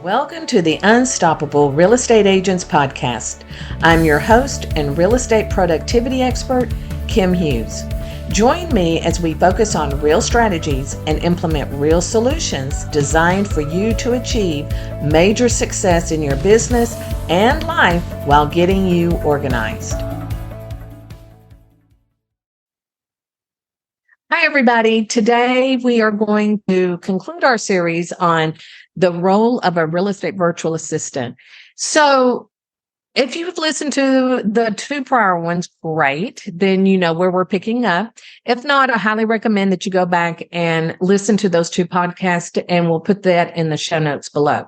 Welcome to the Unstoppable Real Estate Agents Podcast. I'm your host and real estate productivity expert, Kim Hughes. Join me as we focus on real strategies and implement real solutions designed for you to achieve major success in your business and life while getting you organized. Hi, everybody. Today we are going to conclude our series on the role of a real estate virtual assistant. So if you've listened to the two prior ones, great. Then you know where we're picking up. If not, I highly recommend that you go back and listen to those two podcasts, and we'll put that in the show notes below.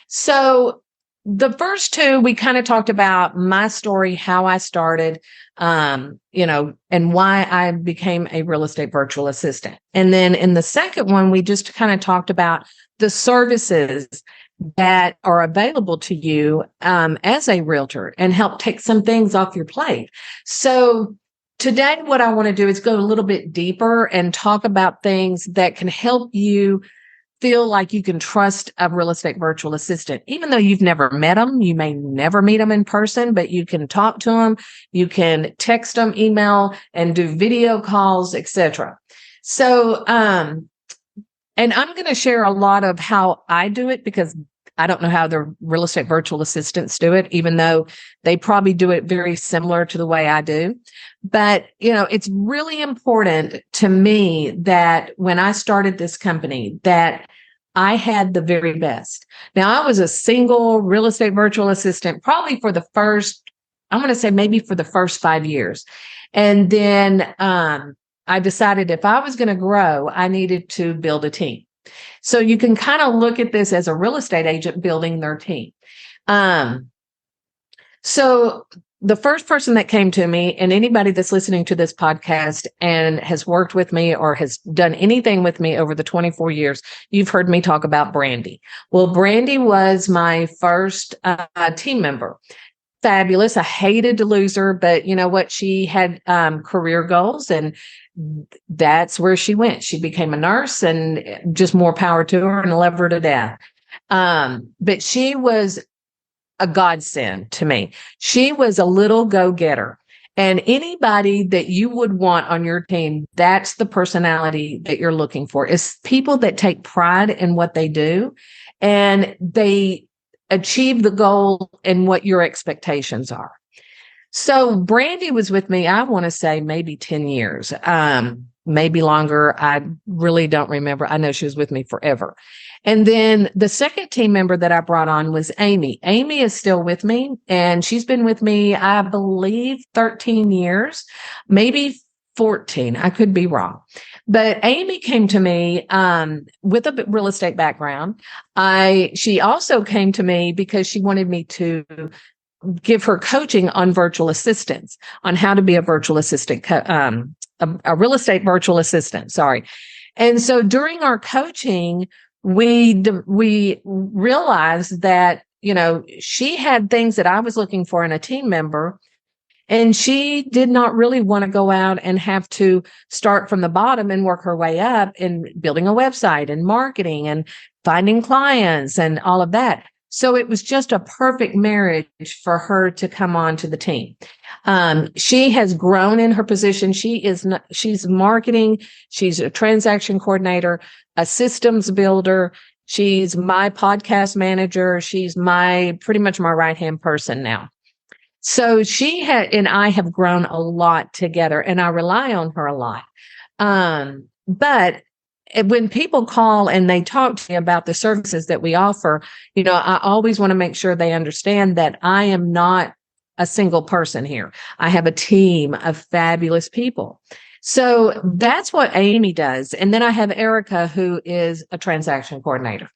So the first two, we kind of talked about my story, how I started, and why I became a real estate virtual assistant. And then in the second one, we just kind of talked about the services that are available to you as a realtor and help take some things off your plate. So today, what I want to do is go a little bit deeper and talk about things that can help you feel like you can trust a real estate virtual assistant. Even though you've never met them, you may never meet them in person, but you can talk to them, you can text them, email, and do video calls, etc. So, and I'm going to share a lot of how I do it because I don't know how the real estate virtual assistants do it, even though they probably do it very similar to the way I do. But, it's really important to me that when I started this company, that I had the very best. Now, I was a single real estate virtual assistant, probably for the first, I want to say maybe for the first 5 years. And then I decided if I was going to grow, I needed to build a team. So you can kind of look at this as a real estate agent building their team. So the first person that came to me, and anybody that's listening to this podcast and has worked with me or has done anything with me over the 24 years, you've heard me talk about Brandy. Well, Brandy was my first team member. Fabulous. I hated to lose her, but you know what? She had career goals, and that's where she went. She became a nurse, and just more power to her, and love her to death. But she was a godsend to me. She was a little go-getter. And anybody that you would want on your team, that's the personality that you're looking for, is people that take pride in what they do, and they achieve the goal and what your expectations are. So Brandy was with me, I want to say maybe 10 years, maybe longer. I really don't remember. I know she was with me forever. And then the second team member that I brought on was Amy. Amy is still with me, and she's been with me, I believe, 13 years, maybe 14. I could be wrong. But Amy came to me with a real estate background. She also came to me because she wanted me to give her coaching on virtual assistants, on how to be a virtual assistant, a real estate virtual assistant. Sorry. And so during our coaching, we realized that, she had things that I was looking for in a team member. And she did not really want to go out and have to start from the bottom and work her way up in building a website and marketing and finding clients and all of that. So it was just a perfect marriage for her to come on to the team. She has grown in her position. She's marketing. She's a transaction coordinator, a systems builder. She's my podcast manager. She's pretty much my right-hand person now. So she and I have grown a lot together, and I rely on her a lot. But when people call and they talk to me about the services that we offer, I always want to make sure they understand that I am not a single person here. I have a team of fabulous people. So that's what Amy does. And then I have Erica, who is a transaction coordinator.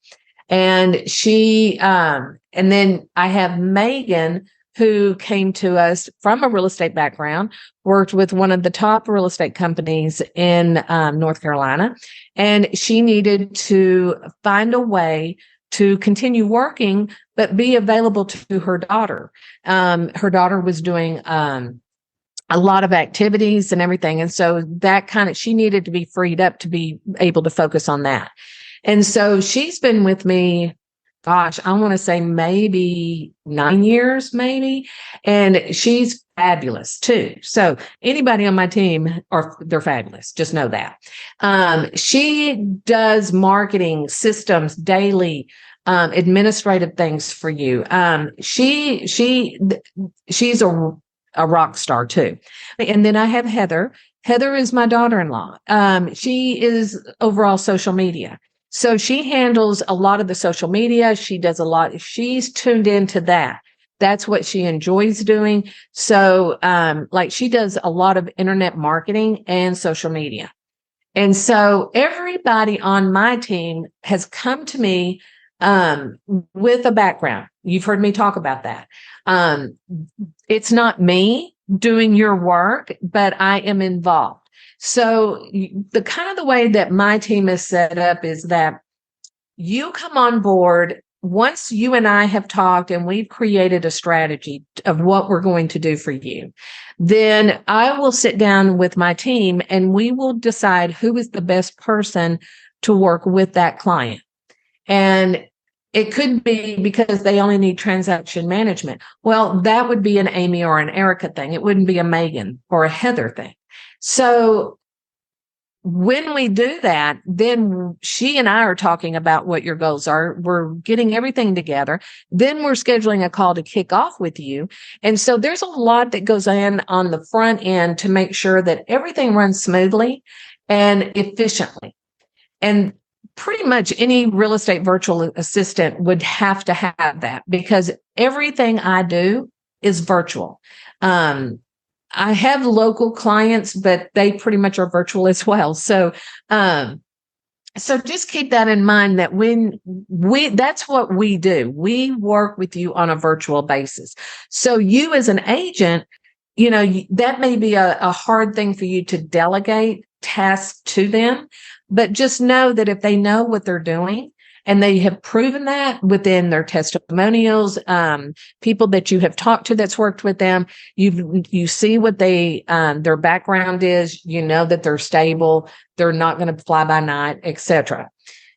And and then I have Megan, who came to us from a real estate background, worked with one of the top real estate companies in North Carolina, and she needed to find a way to continue working, but be available to her daughter. Her daughter was doing a lot of activities and everything. And so she needed to be freed up to be able to focus on that. And so she's been with me gosh, I want to say maybe 9 years, maybe. And she's fabulous too. So anybody on my team are they're fabulous. Just know that. She does marketing systems daily, administrative things for you. She's a rock star too. And then I have Heather. Heather is my daughter-in-law. She is overall social media. So she handles a lot of the social media. She does a lot. She's tuned into that. That's what she enjoys doing. So, like she does a lot of internet marketing and social media. And so everybody on my team has come to me with a background. You've heard me talk about that. Um, it's not me doing your work, but I am involved. So the kind of the way that my team is set up is that you come on board once you and I have talked and we've created a strategy of what we're going to do for you. Then I will sit down with my team and we will decide who is the best person to work with that client. And it could be because they only need transaction management. Well, that would be an Amy or an Erica thing. It wouldn't be a Megan or a Heather thing. So when we do that, then she and I are talking about what your goals are. We're getting everything together. Then we're scheduling a call to kick off with you. And so there's a lot that goes on the front end to make sure that everything runs smoothly and efficiently. And pretty much any real estate virtual assistant would have to have that because everything I do is virtual. I have local clients, but they pretty much are virtual as well. So just keep that in mind that that's what we do. We work with you on a virtual basis. So you as an agent, that may be a hard thing for you to delegate tasks to them, but just know that if they know what they're doing, and they have proven that within their testimonials, people that you have talked to that's worked with them, you see what their background is, that they're stable, they're not going to fly by night, etc.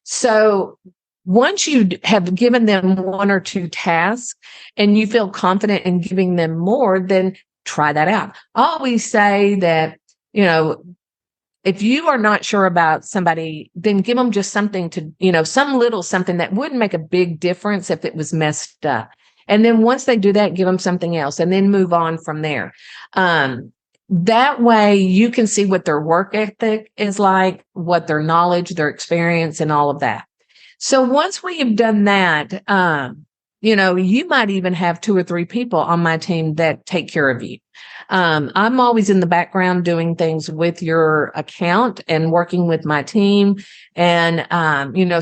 So once you have given them one or two tasks and you feel confident in giving them more, then try that out. I always say that, if you are not sure about somebody, then give them just something to, some little something that wouldn't make a big difference if it was messed up. And then once they do that, give them something else and then move on from there. That way you can see what their work ethic is like, what their knowledge, their experience, and all of that. So once we have done that, you might even have 2 or 3 people on my team that take care of you. I'm always in the background doing things with your account and working with my team. And,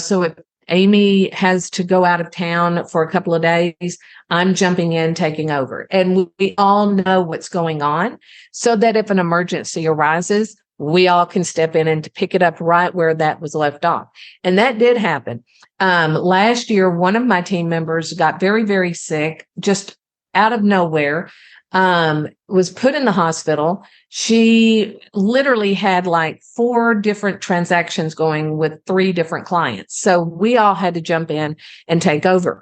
so if Amy has to go out of town for a couple of days, I'm jumping in, taking over. And we all know what's going on so that if an emergency arises, we all can step in and pick it up right where that was left off. And that did happen. Last year, one of my team members got very, very sick, just out of nowhere. Was put in the hospital. She literally had like 4 different transactions going with 3 different clients. So we all had to jump in and take over.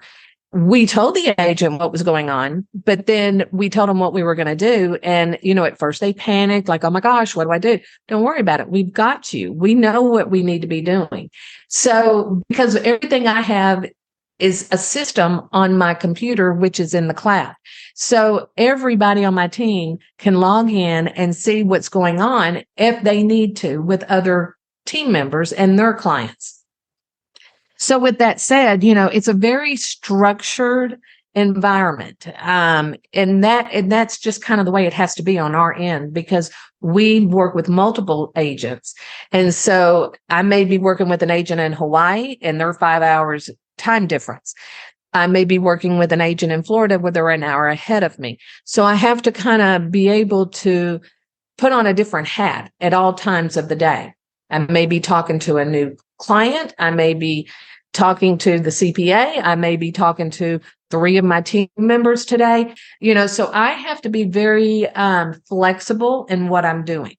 We told the agent what was going on, but then we told them what we were going to do. And, at first they panicked, like, oh my gosh, what do I do? Don't worry about it. We've got you. We know what we need to be doing. So because everything I have is a system on my computer, which is in the cloud. So everybody on my team can log in and see what's going on if they need to with other team members and their clients. So with that said, it's a very structured environment. And that's just kind of the way it has to be on our end because we work with multiple agents. And so I may be working with an agent in Hawaii and they're 5 hours time difference. I may be working with an agent in Florida where they're an hour ahead of me. So I have to kind of be able to put on a different hat at all times of the day. I may be talking to a new client. I may be talking to the CPA. I may be talking to 3 of my team members today. So I have to be very flexible in what I'm doing.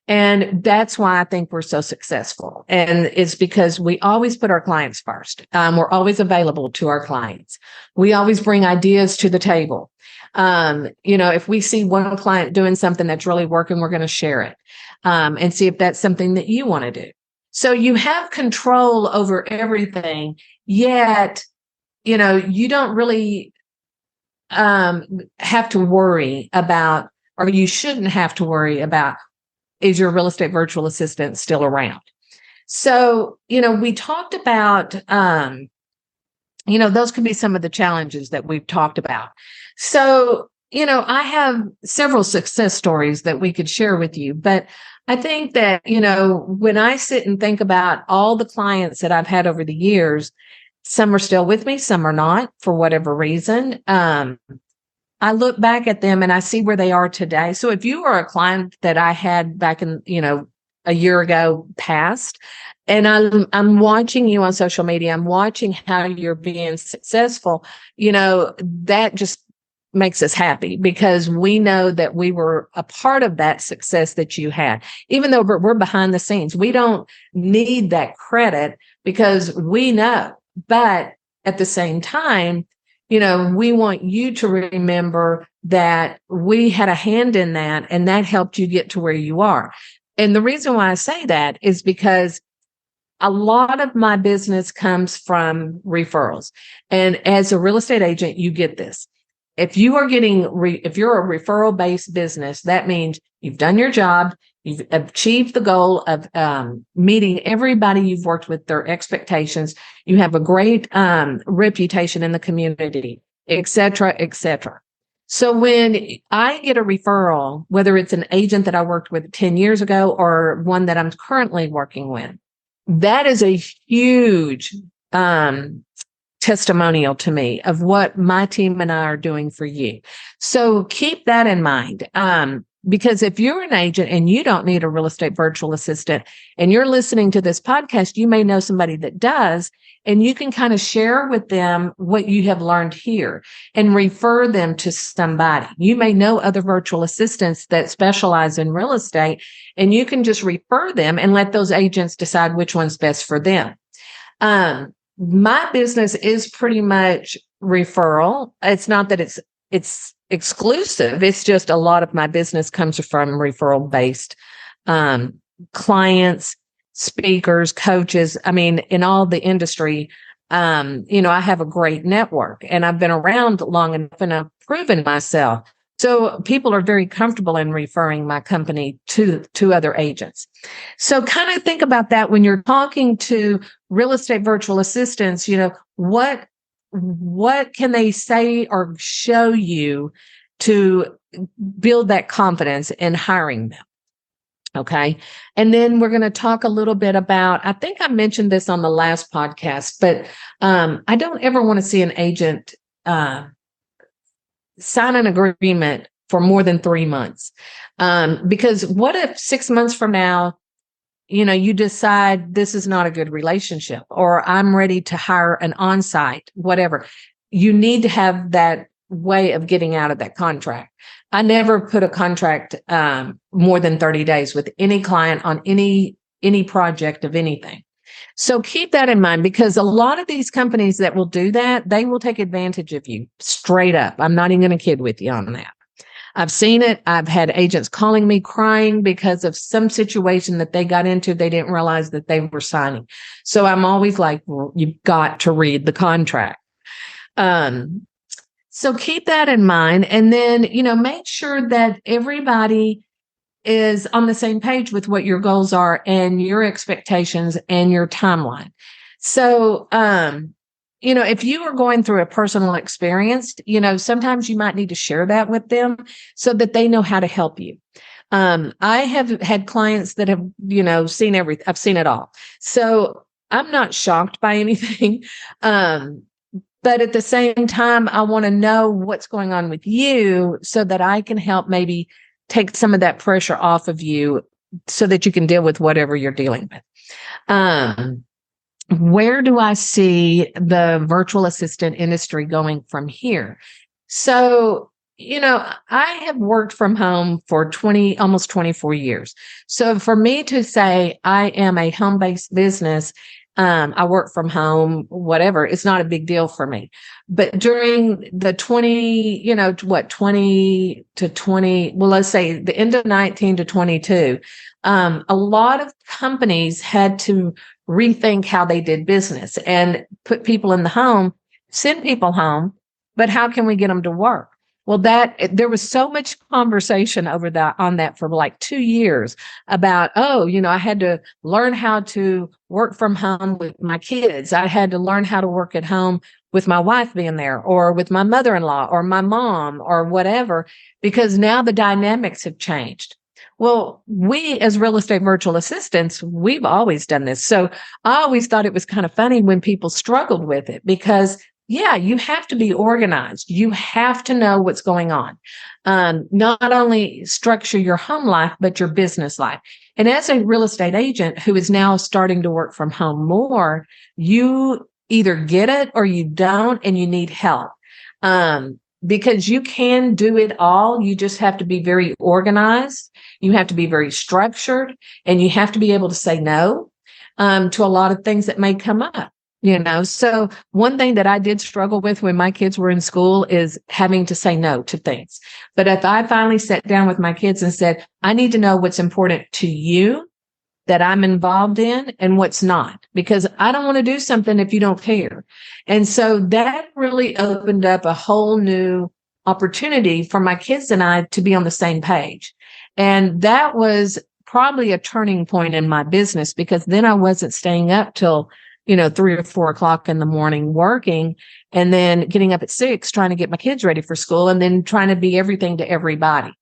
And that's why I think we're so successful. And it's because we always put our clients first. We're always available to our clients. We always bring ideas to the table. If we see one client doing something that's really working, we're going to share it and see if that's something that you want to do. So you have control over everything, yet, you don't really have to worry about, or you shouldn't have to worry about, is your real estate virtual assistant still around? So, we talked about, those could be some of the challenges that we've talked about. So, I have several success stories that we could share with you, but I think that, when I sit and think about all the clients that I've had over the years, some are still with me, some are not for whatever reason. I look back at them and I see where they are today. So if you are a client that I had back in, a year ago past, and I'm watching you on social media, I'm watching how you're being successful, that just makes us happy because we know that we were a part of that success that you had. Even though we're behind the scenes, we don't need that credit because we know. But at the same time, we want you to remember that we had a hand in that and that helped you get to where you are. And the reason why I say that is because a lot of my business comes from referrals. And as a real estate agent, you get this. If you are if you're a referral based business, that means you've done your job, you've achieved the goal of meeting everybody you've worked with, their expectations. You have a great reputation in the community, et cetera, et cetera. So when I get a referral, whether it's an agent that I worked with 10 years ago or one that I'm currently working with, that is a huge testimonial to me of what my team and I are doing for you. So keep that in mind. Because if you're an agent and you don't need a real estate virtual assistant and you're listening to this podcast, you may know somebody that does, and you can kind of share with them what you have learned here and refer them to somebody. You may know other virtual assistants that specialize in real estate, and you can just refer them and let those agents decide which one's best for them. My business is pretty much referral. It's not that it's exclusive. It's just a lot of my business comes from referral based clients, speakers, coaches. I mean, in all the industry, I have a great network and I've been around long enough and I've proven myself. So people are very comfortable in referring my company to other agents. So kind of think about that when you're talking to real estate virtual assistants, what can they say or show you to build that confidence in hiring them? Okay. And then we're going to talk a little bit about, I think I mentioned this on the last podcast, but I don't ever want to see an agent sign an agreement for more than 3 months. Because what if 6 months from now, you decide this is not a good relationship, or I'm ready to hire an on-site, whatever. You need to have that way of getting out of that contract. I never put a contract more than 30 days with any client on any project of anything. So keep that in mind, because a lot of these companies that will do that, they will take advantage of you straight up. I'm not even going to kid with you on that. I've seen it. I've had agents calling me crying because of some situation that they got into. They didn't realize that they were signing. So I'm always like, well, you've got to read the contract. So keep that in mind. And then, make sure that everybody is on the same page with what your goals are and your expectations and your timeline. So, if you are going through a personal experience, sometimes you might need to share that with them so that they know how to help you. I have had clients that have, seen everything. I've seen it all. So I'm not shocked by anything. But at the same time, I want to know what's going on with you so that I can help maybe take some of that pressure off of you so that you can deal with whatever you're dealing with. Where do I see the virtual assistant industry going from here? So I have worked from home for almost 24 years. So for me to say I am a home-based business, I work from home, whatever, it's not a big deal for me. But during the 20 to 20, well, let's say the end of 19 to 22, a lot of companies had to rethink how they did business and put people in the home, send people home, but how can we get them to work? Well, there was so much conversation on that for like 2 years about, I had to learn how to work from home with my kids. I had to learn how to work at home with my wife being there, or with my mother-in-law or my mom or whatever, because now the dynamics have changed. Well, we as real estate virtual assistants, we've always done this. So I always thought it was kind of funny when people struggled with it, because yeah, you have to be organized. You have to know what's going on. Not only structure your home life, but your business life. And as a real estate agent who is now starting to work from home more, you either get it or you don't, and you need help. Because you can do it all. You just have to be very organized. You have to be very structured, and you have to be able to say no to a lot of things that may come up. So one thing that I did struggle with when my kids were in school is having to say no to things. But if I finally sat down with my kids and said, I need to know what's important to you that I'm involved in and what's not, because I don't want to do something if you don't care. And so that really opened up a whole new opportunity for my kids and I to be on the same page. And that was probably a turning point in my business, because then I wasn't staying up till 3 or 4 o'clock in the morning working, and then getting up at 6, trying to get my kids ready for school, and then trying to be everything to everybody.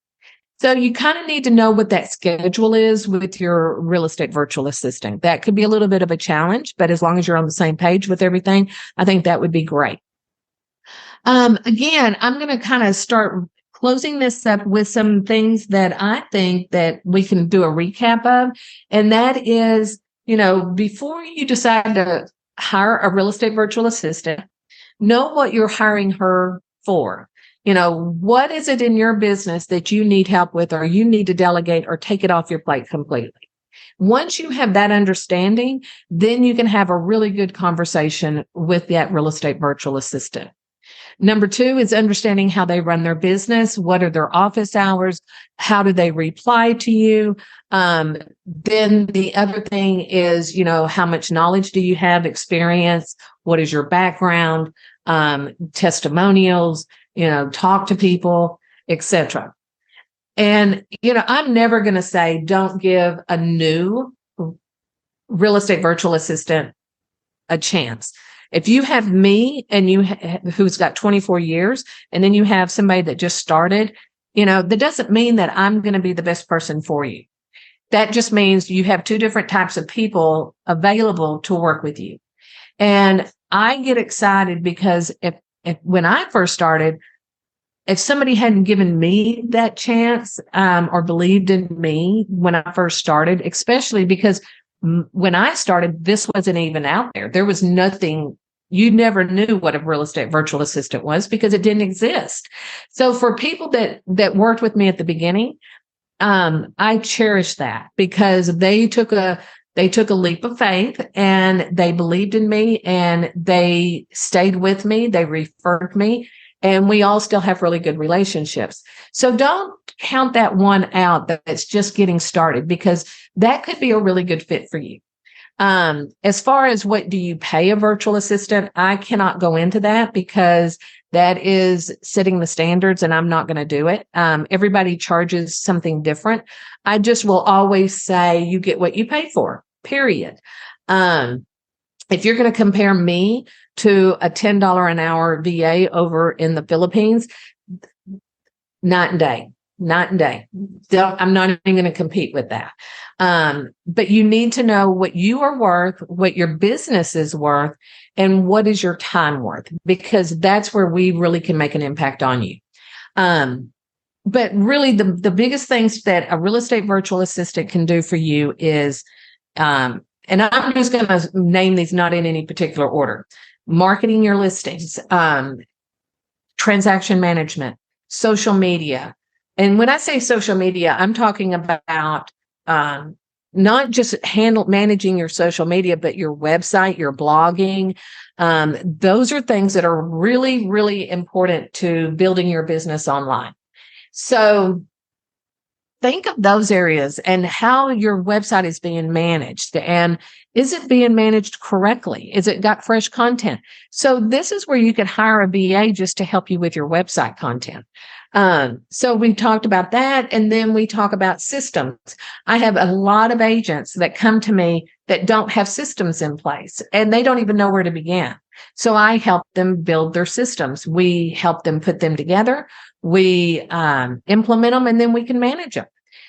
So you kind of need to know what that schedule is with your real estate virtual assistant. That could be a little bit of a challenge, but as long as you're on the same page with everything, I think that would be great. Again, I'm going to kind of start closing this up with some things that I think that we can do a recap of. And that is, before you decide to hire a real estate virtual assistant, know what you're hiring her for. What is it in your business that you need help with, or you need to delegate or take it off your plate completely? Once you have that understanding, then you can have a really good conversation with that real estate virtual assistant. Number 2 is understanding how they run their business. What are their office hours? How do they reply to you? Then the other thing is, how much knowledge do you have, experience? What is your background? Testimonials, talk to people, etc. And, I'm never going to say don't give a new real estate virtual assistant a chance. If you have me and who's got 24 years, and then you have somebody that just started, that doesn't mean that I'm going to be the best person for you. That just means you have 2 different types of people available to work with you. And I get excited because if when I first started, if somebody hadn't given me that chance, or believed in me when I first started, especially because when I started, this wasn't even out there. There was nothing. You never knew what a real estate virtual assistant was because it didn't exist. So for people that worked with me at the beginning, I cherish that, because they took a leap of faith, and they believed in me, and they stayed with me. They referred me, and we all still have really good relationships. So don't count that one out that's just getting started, because that could be a really good fit for you. As far as what do you pay a virtual assistant, I cannot go into that, because that is setting the standards, and I'm not going to do it. Everybody charges something different. I just will always say you get what you pay for, period. If you're going to compare me to a $10 an hour VA over in the Philippines, night and day. I'm not even going to compete with that. But you need to know what you are worth, what your business is worth, and what is your time worth, because that's where we really can make an impact on you. But really the biggest things that a real estate virtual assistant can do for you is, and I'm just going to name these not in any particular order: marketing your listings, transaction management, social media. And when I say social media, I'm talking about um, not just managing your social media, but your website, your blogging. Those are things that are really, really important to building your business online. So think of those areas and how your website is being managed. And is it being managed correctly? Is it got fresh content? So this is where you could hire a VA just to help you with your website content. So we talked about that. And then we talk about systems. I have a lot of agents that come to me that don't have systems in place and they don't even know where to begin. So I help them build their systems. We help them put them together. We implement them and then we can manage them.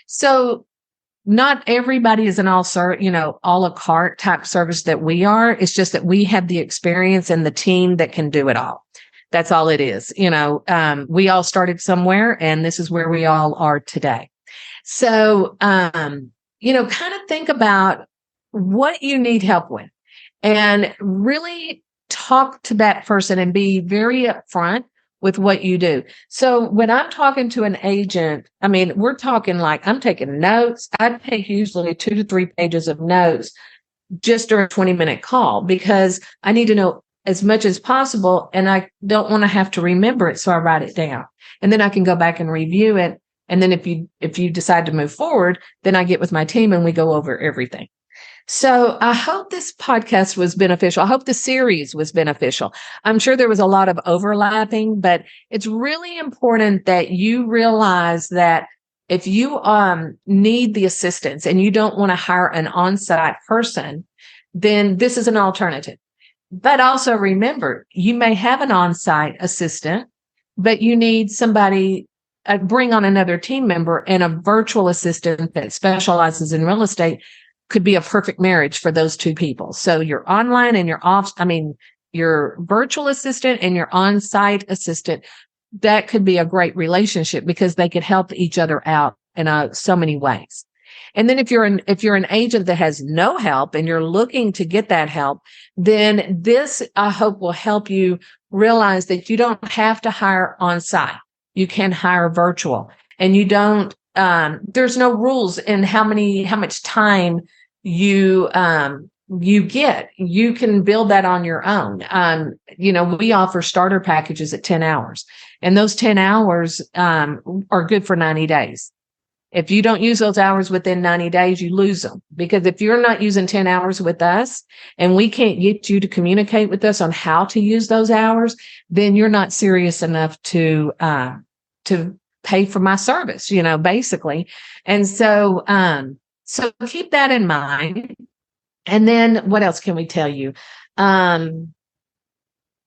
So not everybody is an a la carte type service that we are. It's just that we have the experience and the team that can do it all. That's all it is. We all started somewhere and this is where we all are today. So, kind of think about what you need help with and really talk to that person and be very upfront with what you do. So when I'm talking to an agent, we're talking like I'm taking notes. I take usually 2 to 3 pages of notes just during a 20-minute call because I need to know as much as possible and I don't want to have to remember it. So I write it down and then I can go back and review it. And then if you decide to move forward, then I get with my team and we go over everything. So I hope this podcast was beneficial. I hope the series was beneficial. I'm sure there was a lot of overlapping, but it's really important that you realize that if you need the assistance and you don't want to hire an on-site person, then this is an alternative. But also remember, you may have an on-site assistant, but you need somebody bring on another team member, and a virtual assistant that specializes in real estate could be a perfect marriage for those two people. So your online and your virtual assistant and your on-site assistant, that could be a great relationship because they could help each other out in so many ways. And then if you're an agent that has no help and you're looking to get that help, then this, I hope, will help you realize that you don't have to hire on-site. You can hire virtual, and you don't, there's no rules in how much time you get. You can build that on your own. We offer starter packages at 10 hours, and those 10 hours, are good for 90 days. If you don't use those hours within 90 days, you lose them, because if you're not using 10 hours with us and we can't get you to communicate with us on how to use those hours, then you're not serious enough to pay for my service, basically. And so keep that in mind. And then what else can we tell you?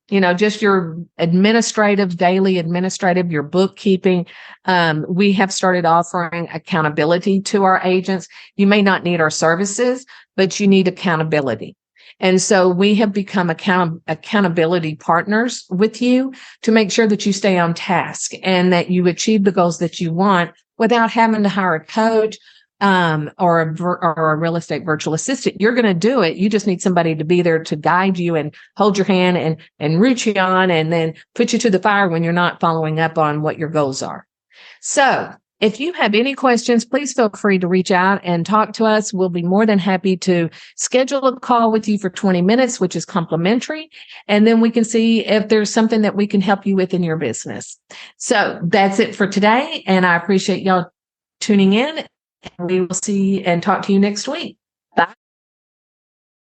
Just your daily administrative, your bookkeeping. We have started offering accountability to our agents. You may not need our services, but you need accountability. And so we have become accountability partners with you to make sure that you stay on task and that you achieve the goals that you want without having to hire a coach or a real estate virtual assistant. You're going to do it. You just need somebody to be there to guide you and hold your hand and root you on and then put you to the fire when you're not following up on what your goals are. So if you have any questions, please feel free to reach out and talk to us. We'll be more than happy to schedule a call with you for 20 minutes, which is complimentary. And then we can see if there's something that we can help you with in your business. So that's it for today. And I appreciate y'all tuning in. We will see and talk to you next week.